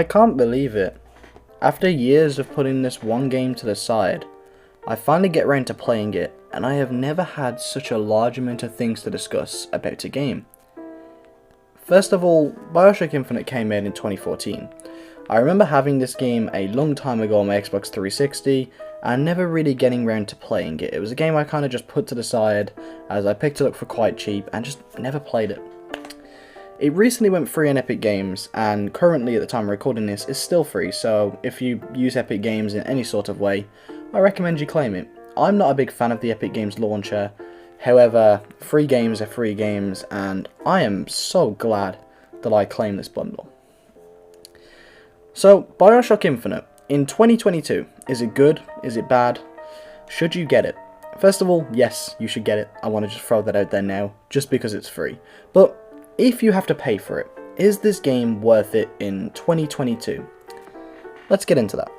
I can't believe it. After years of putting this one game to the side, I finally get around to playing it, and I have never had such a large amount of things to discuss about a game. First of all, Bioshock Infinite came out in 2014. I remember having this game a long time ago on my Xbox 360, and never really getting around to playing it. It was a game I kind of just put to the side, as I picked it up for quite cheap, and just never played it. It recently went free on Epic Games, and currently at the time of recording this is still free, so if you use Epic Games in any sort of way, I recommend you claim it. I'm not a big fan of the Epic Games launcher, however, free games are free games, and I am so glad that I claimed this bundle. So, Bioshock Infinite, in 2022, is it good? Is it bad? Should you get it? First of all, yes, you should get it. I want to just throw that out there now, just because it's free. But if you have to pay for it, is this game worth it in 2022? Let's get into that.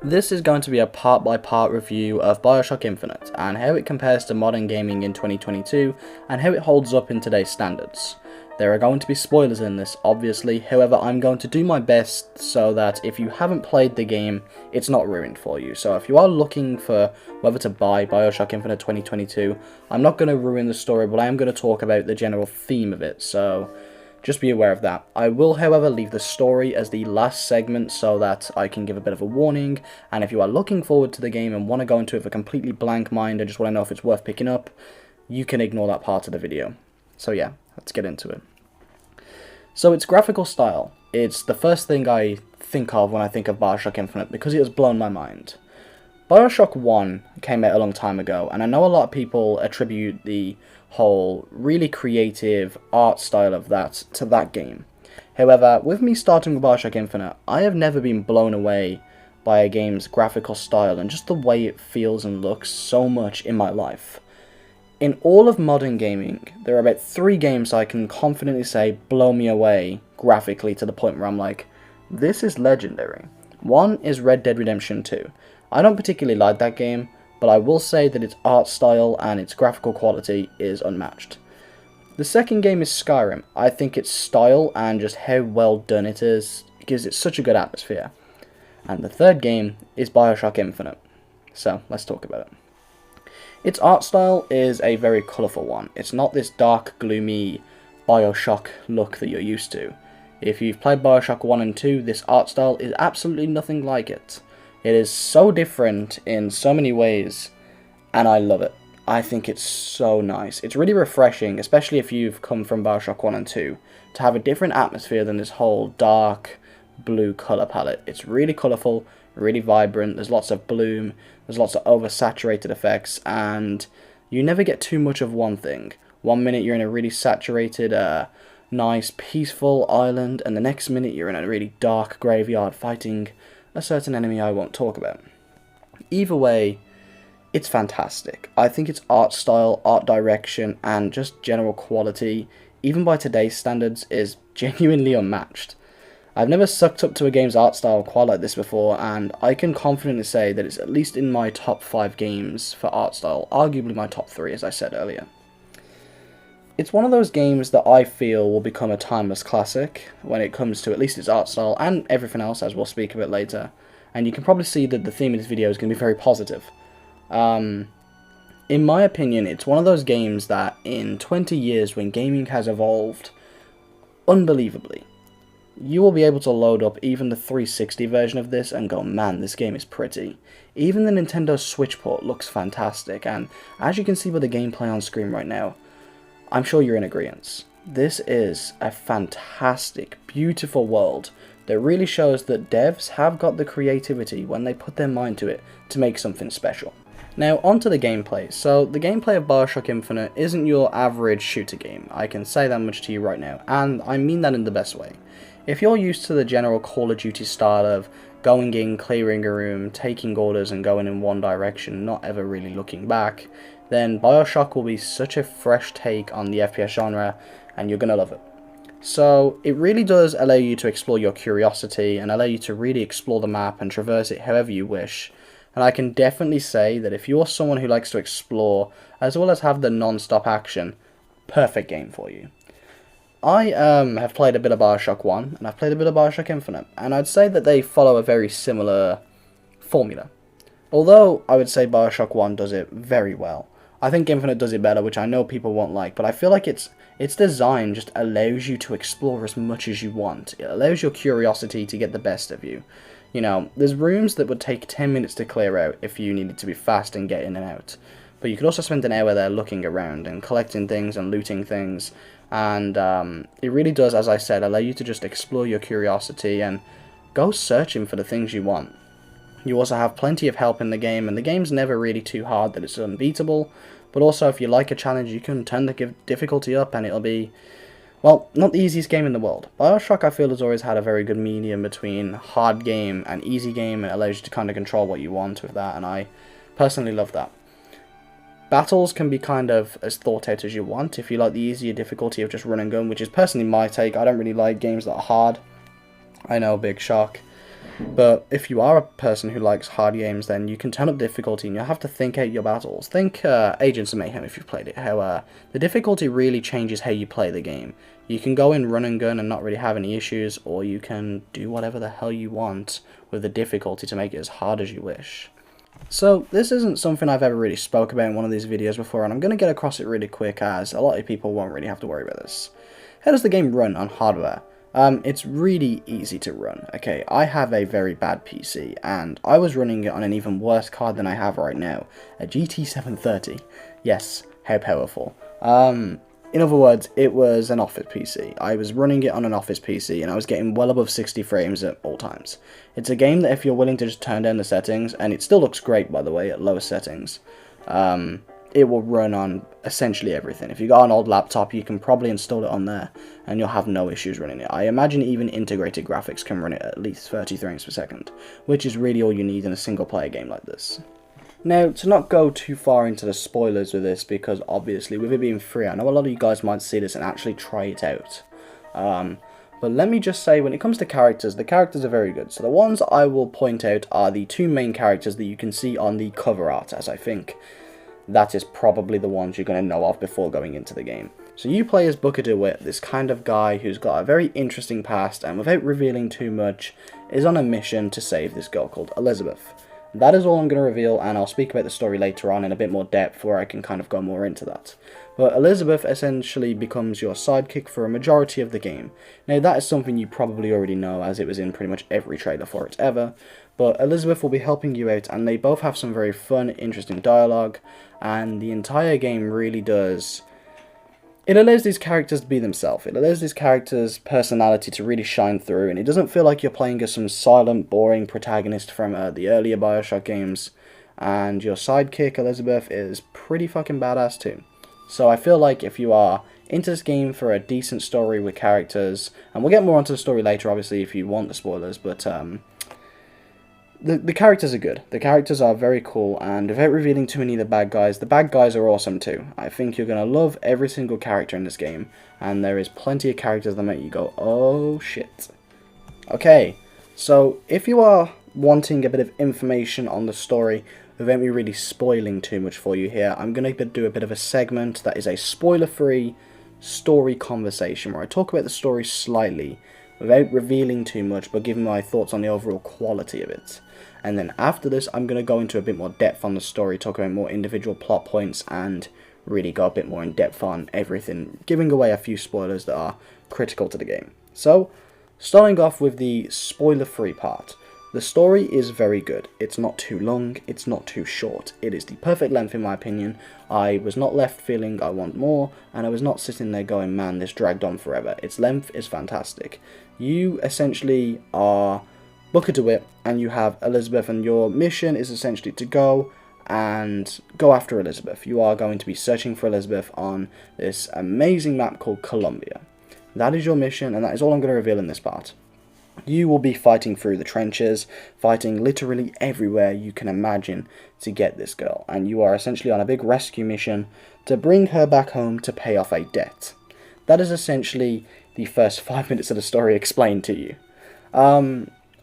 This is going to be a part-by-part review of Bioshock Infinite, and how it compares to modern gaming in 2022, and how it holds up in today's standards. There are going to be spoilers in this, obviously, however I'm going to do my best so that if you haven't played the game, it's not ruined for you. So if you are looking for whether to buy Bioshock Infinite 2022, I'm not going to ruin the story, but I am going to talk about the general theme of it, so just be aware of that. I will, however, leave the story as the last segment so that I can give a bit of a warning, and if you are looking forward to the game and want to go into it with a completely blank mind and just want to know if it's worth picking up, you can ignore that part of the video. So yeah, let's get into it. So its graphical style, it's the first thing I think of when I think of Bioshock Infinite because it has blown my mind. Bioshock 1 came out a long time ago, and I know a lot of people attribute the whole really creative art style of that to that game. However, with me starting with Bioshock Infinite, I have never been blown away by a game's graphical style and just the way it feels and looks so much in my life. In all of modern gaming, there are about 3 games I can confidently say blow me away graphically to the point where I'm like, this is legendary. One is Red Dead Redemption 2. I don't particularly like that game, but I will say that its art style and its graphical quality is unmatched. The second game is Skyrim. I think its style and just how well done it is gives it such a good atmosphere. And the third game is Bioshock Infinite. So, let's talk about it. Its art style is a very colourful one. It's not this dark, gloomy Bioshock look that you're used to. If you've played Bioshock 1 and 2, this art style is absolutely nothing like it. It is so different in so many ways, and I love it. I think it's so nice. It's really refreshing, especially if you've come from Bioshock 1 and 2, to have a different atmosphere than this whole dark blue colour palette. It's really colourful, really vibrant, there's lots of bloom, there's lots of oversaturated effects, and you never get too much of one thing. One minute you're in a really saturated, nice, peaceful island, and the next minute you're in a really dark graveyard fighting a certain enemy I won't talk about. Either way, it's fantastic. I think its art style, art direction, and just general quality, even by today's standards, is genuinely unmatched. I've never sucked up to a game's art style quite like this before, and I can confidently say that it's at least in my top 5 games for art style, arguably my top 3 as I said earlier. It's one of those games that I feel will become a timeless classic when it comes to at least its art style and everything else, as we'll speak a bit later. And you can probably see that the theme of this video is going to be very positive. In my opinion, it's one of those games that in 20 years when gaming has evolved unbelievably, you will be able to load up even the 360 version of this and go, man, this game is pretty. Even the Nintendo Switch port looks fantastic, and as you can see by the gameplay on screen right now, I'm sure you're in agreement. This is a fantastic, beautiful world that really shows that devs have got the creativity when they put their mind to it to make something special. Now, onto the gameplay. So, the gameplay of Bioshock Infinite isn't your average shooter game. I can say that much to you right now, and I mean that in the best way. If you're used to the general Call of Duty style of going in, clearing a room, taking orders and going in one direction, not ever really looking back, then Bioshock will be such a fresh take on the FPS genre, and you're going to love it. So, it really does allow you to explore your curiosity, and allow you to really explore the map and traverse it however you wish. And I can definitely say that if you're someone who likes to explore, as well as have the non-stop action, perfect game for you. I have played a bit of Bioshock 1, and I've played a bit of Bioshock Infinite, and I'd say that they follow a very similar formula. Although I would say Bioshock 1 does it very well. I think Infinite does it better, which I know people won't like, but I feel like its design just allows you to explore as much as you want. It allows your curiosity to get the best of you. You know, there's rooms that would take 10 minutes to clear out if you needed to be fast and get in and out. But you could also spend an hour there looking around and collecting things and looting things. And it really does, as I said, allow you to just explore your curiosity and go searching for the things you want. You also have plenty of help in the game, and the game's never really too hard that it's unbeatable. But also, if you like a challenge, you can turn the difficulty up and it'll be, well, not the easiest game in the world. Bioshock, I feel, has always had a very good medium between hard game and easy game, and it allows you to kind of control what you want with that, and I personally love that. Battles can be kind of as thought out as you want if you like the easier difficulty of just run and gun, which is personally my take. I don't really like games that are hard. I know, big shock. But if you are a person who likes hard games, then you can turn up difficulty and you'll have to think out your battles. Think Agents of Mayhem if you've played it, how the difficulty really changes how you play the game. You can go in run and gun and not really have any issues, or you can do whatever the hell you want with the difficulty to make it as hard as you wish. So this isn't something I've ever really spoke about in one of these videos before, and I'm going to get across it really quick as a lot of people won't really have to worry about this. How does the game run on hardware? It's really easy to run. Okay, I have a very bad PC, and I was running it on an even worse card than I have right now, a GT 730. Yes, how powerful. In other words, it was an office PC. I was running it on an office PC, and I was getting well above 60 frames at all times. It's a game that if you're willing to just turn down the settings, and it still looks great, by the way, at lower settings, it will run on essentially everything. If you got an old laptop, you can probably install it on there, and you'll have no issues running it. I imagine even integrated graphics can run it at least 30 frames per second, which is really all you need in a single-player game like this. Now, to not go too far into the spoilers with this, because obviously with it being free, I know a lot of you guys might see this and actually try it out. But let me just say, when it comes to characters, the characters are very good. So the ones I will point out are the two main characters that you can see on the cover art, as I think that is probably the ones you're going to know of before going into the game. So you play as Booker DeWitt, this kind of guy who's got a very interesting past, and without revealing too much, is on a mission to save this girl called Elizabeth. That is all I'm going to reveal, and I'll speak about the story later on in a bit more depth where I can kind of go more into that. But Elizabeth essentially becomes your sidekick for a majority of the game. Now that is something you probably already know, as it was in pretty much every trailer for it ever, but Elizabeth will be helping you out, and they both have some very fun, interesting dialogue, and the entire game really does... It allows these characters to be themselves. It allows these characters' personality to really shine through, and it doesn't feel like you're playing as some silent, boring protagonist from the earlier Bioshock games. And your sidekick, Elizabeth, is pretty fucking badass too. So I feel like if you are into this game for a decent story with characters, and we'll get more onto the story later, obviously, if you want the spoilers, but the characters are good. The characters are very cool, and without revealing too many of the bad guys are awesome too. I think you're going to love every single character in this game, and there is plenty of characters that make you go, oh shit. Okay, so if you are wanting a bit of information on the story, without me really spoiling too much for you here, I'm going to do a bit of a segment that is a spoiler-free story conversation, where I talk about the story slightly, without revealing too much, but giving my thoughts on the overall quality of it. And then after this, I'm going to go into a bit more depth on the story, talk about more individual plot points, and really go a bit more in depth on everything, giving away a few spoilers that are critical to the game. So, starting off with the spoiler-free part. The story is very good. It's not too long, it's not too short. It is the perfect length in my opinion. I was not left feeling I want more, and I was not sitting there going, man, this dragged on forever. Its length is fantastic. You essentially are Booker DeWitt, and you have Elizabeth, and your mission is essentially to go after Elizabeth. You are going to be searching for Elizabeth on this amazing map called Columbia. That is your mission, and that is all I'm going to reveal in this part. You will be fighting through the trenches, fighting literally everywhere you can imagine to get this girl, and you are essentially on a big rescue mission to bring her back home to pay off a debt. That is essentially the first 5 minutes of the story explained to you.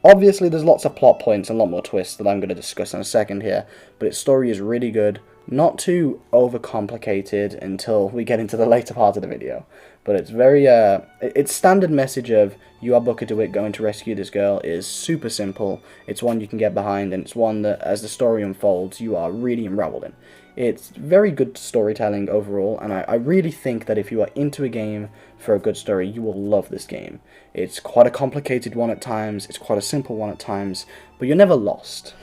Obviously there's lots of plot points and a lot more twists that I'm going to discuss in a second here, but its story is really good. Not too overcomplicated until we get into the later part of the video, but it's very, its standard message of you are Booker DeWitt going to rescue this girl is super simple. It's one you can get behind, and it's one that, as the story unfolds, you are really unraveled in. It's very good storytelling overall, and I really think that if you are into a game for a good story, you will love this game. It's quite a complicated one at times, it's quite a simple one at times, but you're never lost.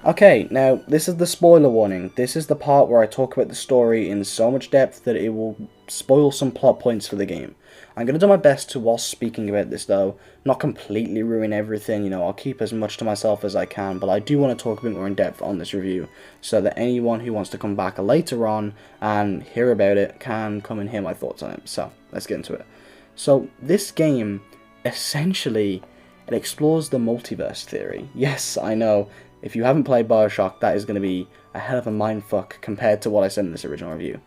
Okay, now, this is the spoiler warning. This is the part where I talk about the story in so much depth that it will spoil some plot points for the game. I'm going to do my best to, whilst speaking about this though, not completely ruin everything, you know, I'll keep as much to myself as I can, but I do want to talk a bit more in depth on this review, so that anyone who wants to come back later on and hear about it can come and hear my thoughts on it. So, let's get into it. So, this game, essentially, it explores the multiverse theory. Yes, I know. If you haven't played Bioshock, that is going to be a hell of a mindfuck compared to what I said in this original review.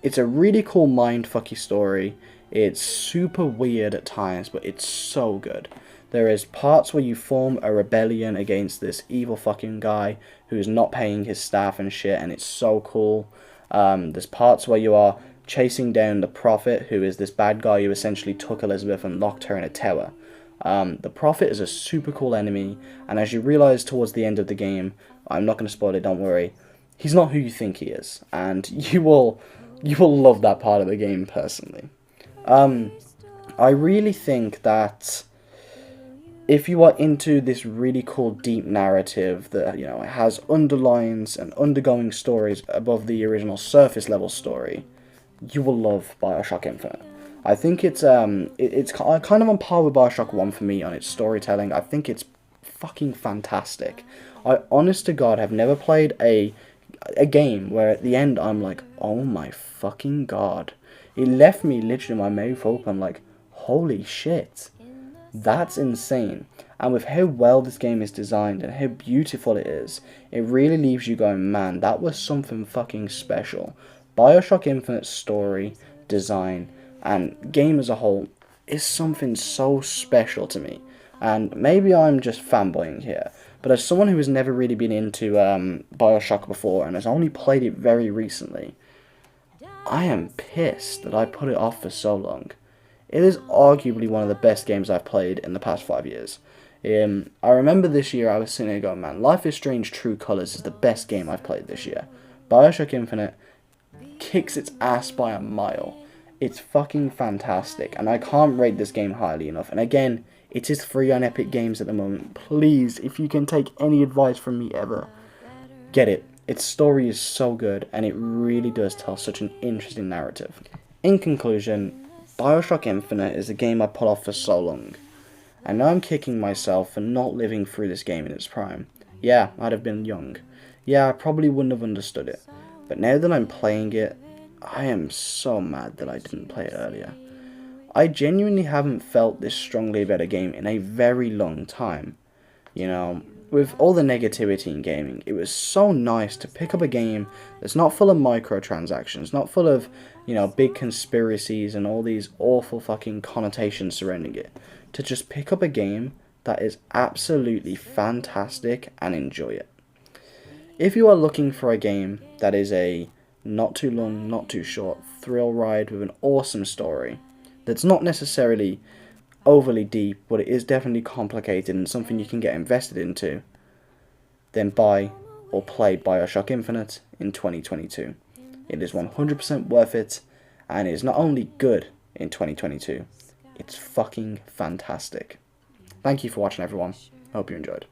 It's a really cool mindfucky story. It's super weird at times, but it's so good. There is parts where you form a rebellion against this evil fucking guy who's not paying his staff and shit, and it's so cool. There's parts where you are chasing down the Prophet, who is this bad guy who essentially took Elizabeth and locked her in a tower. The Prophet is a super cool enemy, and as you realise towards the end of the game, I'm not going to spoil it, don't worry, he's not who you think he is, and you will love that part of the game personally. I really think that if you are into this really cool deep narrative that, you know, it has underlines and undergoing stories above the original surface level story, you will love Bioshock Infinite. I think it's kind of on par with Bioshock 1 for me on its storytelling. I think it's fucking fantastic. I, honest to God, have never played a game where at the end I'm like, oh my fucking God. It left me literally my mouth open like, holy shit. That's insane. And with how well this game is designed and how beautiful it is, it really leaves you going, man, that was something fucking special. Bioshock Infinite's story, design, and game as a whole is something so special to me. And maybe I'm just fanboying here, but as someone who has never really been into Bioshock before and has only played it very recently, I am pissed that I put it off for so long. It is arguably one of the best games I've played in the past 5 years. I remember this year I was sitting there going, man, Life is Strange True Colors is the best game I've played this year. Bioshock Infinite kicks its ass by a mile. It's fucking fantastic, and I can't rate this game highly enough. And again, it is free on Epic Games at the moment. Please, if you can take any advice from me ever, get it. Its story is so good, and it really does tell such an interesting narrative. In conclusion, Bioshock Infinite is a game I put off for so long. And now I'm kicking myself for not living through this game in its prime. Yeah, I'd have been young. Yeah, I probably wouldn't have understood it. But now that I'm playing it, I am so mad that I didn't play it earlier. I genuinely haven't felt this strongly about a game in a very long time. You know, with all the negativity in gaming, it was so nice to pick up a game that's not full of microtransactions, not full of, you know, big conspiracies and all these awful fucking connotations surrounding it. To just pick up a game that is absolutely fantastic and enjoy it. If you are looking for a game that is a not too long, not too short thrill ride with an awesome story that's not necessarily overly deep, but it is definitely complicated and something you can get invested into, then buy or play Bioshock Infinite in 2022. It is 100% worth it, and it is not only good in 2022, it's fucking fantastic. Thank you for watching, everyone. I hope you enjoyed.